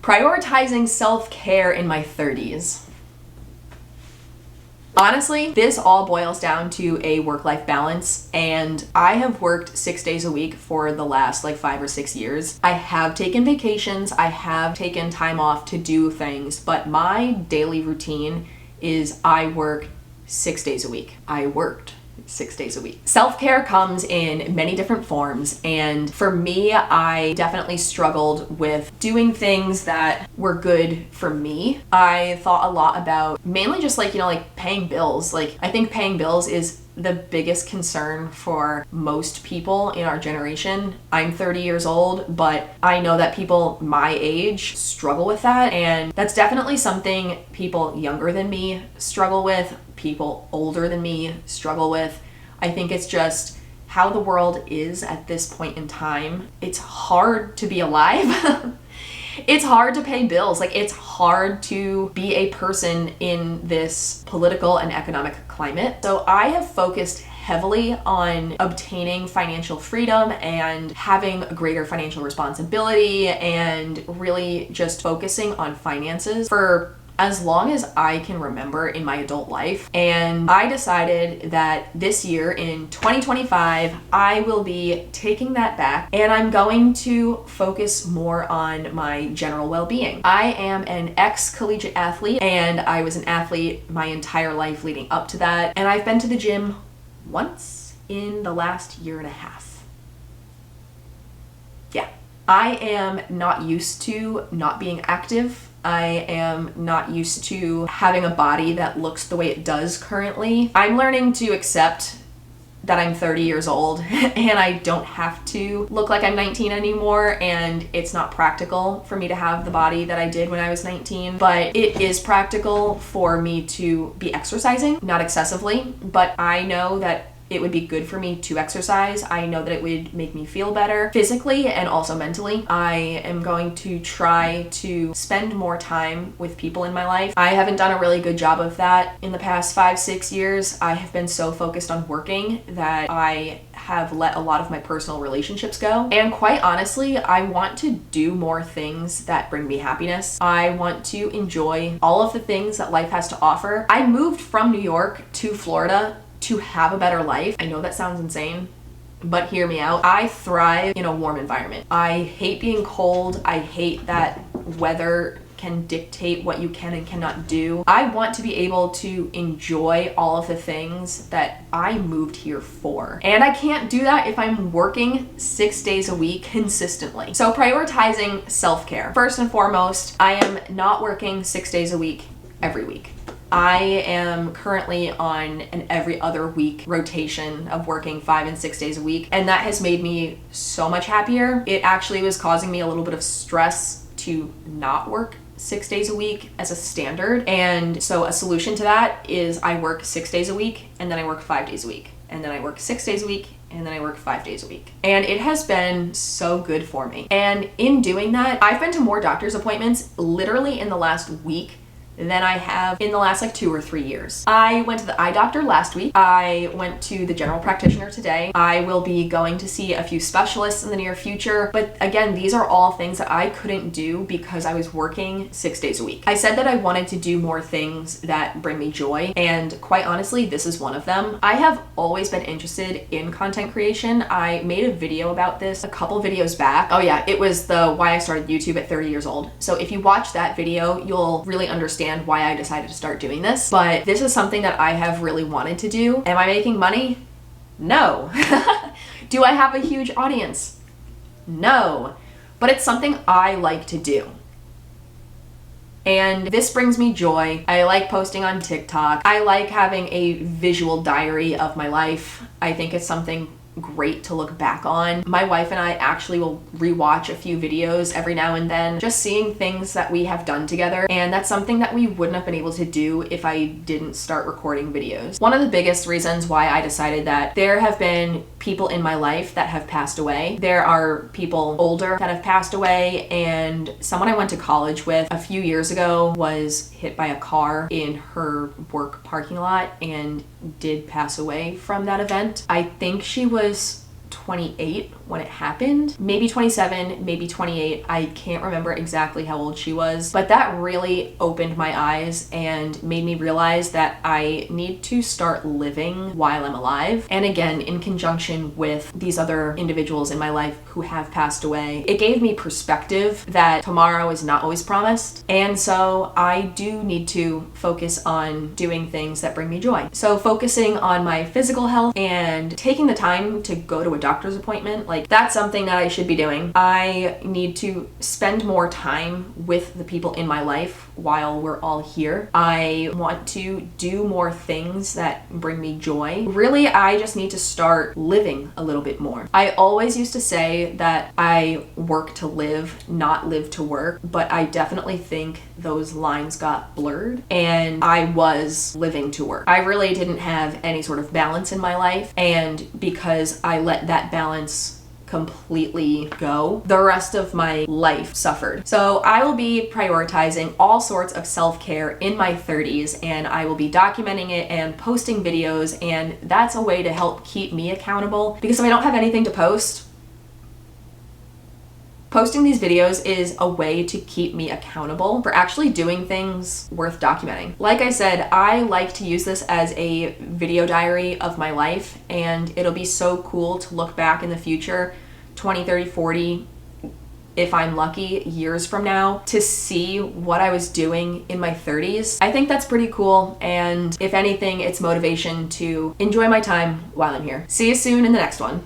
Prioritizing self-care in my 30s. Honestly, this all boils down to a work-life balance, and I have worked 6 days a week for the last 5 or 6 years. I have taken vacations, I have taken time off to do things, but my daily routine is I work 6 days a week. I worked 6 days a week. Self-care comes in many different forms, and for me, I definitely struggled with doing things that were good for me. I thought a lot about mainly just paying bills. I think paying bills is the biggest concern for most people in our generation. I'm 30 years old, but I know that people my age struggle with that, and that's definitely something people younger than me struggle with, people older than me struggle with. I think it's just how the world is at this point in time. It's hard to be alive. It's hard to pay bills. It's hard to be a person in this political and economic climate. So I have focused heavily on obtaining financial freedom and having a greater financial responsibility and really just focusing on finances for as long as I can remember in my adult life. And I decided that this year in 2025, I will be taking that back and I'm going to focus more on my general well-being. I am an ex-collegiate athlete and I was an athlete my entire life leading up to that. And I've been to the gym once in the last year and a half. Yeah, I am not used to not being active. I am not used to having a body that looks the way it does currently. I'm learning to accept that I'm 30 years old and I don't have to look like I'm 19 anymore, and it's not practical for me to have the body that I did when I was 19, but it is practical for me to be exercising, not excessively, but I know that it would be good for me to exercise. I know that it would make me feel better physically and also mentally. I am going to try to spend more time with people in my life. I haven't done a really good job of that in the past 5-6 years. I have been so focused on working that I have let a lot of my personal relationships go. And quite honestly, I want to do more things that bring me happiness. I want to enjoy all of the things that life has to offer. I moved from New York to Florida to have a better life. I know that sounds insane, but hear me out. I thrive in a warm environment. I hate being cold. I hate that weather can dictate what you can and cannot do. I want to be able to enjoy all of the things that I moved here for. And I can't do that if I'm working 6 days a week consistently. So prioritizing self-care. First and foremost, I am not working 6 days a week every week. I am currently on an every other week rotation of working 5 and 6 days a week, and that has made me so much happier. It actually was causing me a little bit of stress to not work 6 days a week as a standard, and so a solution to that is I work 6 days a week and then I work 5 days a week, and then I work 6 days a week and then I work 5 days a week. And it has been so good for me. And in doing that, I've been to more doctor's appointments literally in the last week than I have in the last 2 or 3 years. I went to the eye doctor last week. I went to the general practitioner today. I will be going to see a few specialists in the near future. But again, these are all things that I couldn't do because I was working 6 days a week. I said that I wanted to do more things that bring me joy, and quite honestly, this is one of them. I have always been interested in content creation. I made a video about this a couple videos back. Oh yeah, it was the why I started YouTube at 30 years old. So if you watch that video, you'll really understand why I decided to start doing this. But this is something that I have really wanted to do. Am I making money? No. Do I have a huge audience? No. But it's something I like to do. And this brings me joy. I like posting on TikTok. I like having a visual diary of my life. I think it's something great to look back on. My wife and I actually will rewatch a few videos every now and then, just seeing things that we have done together, and that's something that we wouldn't have been able to do if I didn't start recording videos. One of the biggest reasons why I decided that there have been people in my life that have passed away. There are people older that have passed away, and someone I went to college with a few years ago was hit by a car in her work parking lot and did pass away from that event. I think she was 28 when it happened. Maybe 27, maybe 28. I can't remember exactly how old she was, but that really opened my eyes and made me realize that I need to start living while I'm alive. And again, in conjunction with these other individuals in my life who have passed away, it gave me perspective that tomorrow is not always promised. And so I do need to focus on doing things that bring me joy. So focusing on my physical health and taking the time to go to a doctor's appointment, like that's something that I should be doing. I need to spend more time with the people in my life while we're all here. I want to do more things that bring me joy. Really, I just need to start living a little bit more. I always used to say that I work to live, not live to work, but I definitely think those lines got blurred and I was living to work. I really didn't have any sort of balance in my life, and because I let that balance completely go, the rest of my life suffered. So I will be prioritizing all sorts of self-care in my 30s, and I will be documenting it and posting videos, and that's a way to help keep me accountable, because if I don't have anything to post, posting these videos is a way to keep me accountable for actually doing things worth documenting. Like I said, I like to use this as a video diary of my life, and it'll be so cool to look back in the future, 20, 30, 40, if I'm lucky, years from now, to see what I was doing in my 30s. I think that's pretty cool, and if anything, it's motivation to enjoy my time while I'm here. See you soon in the next one.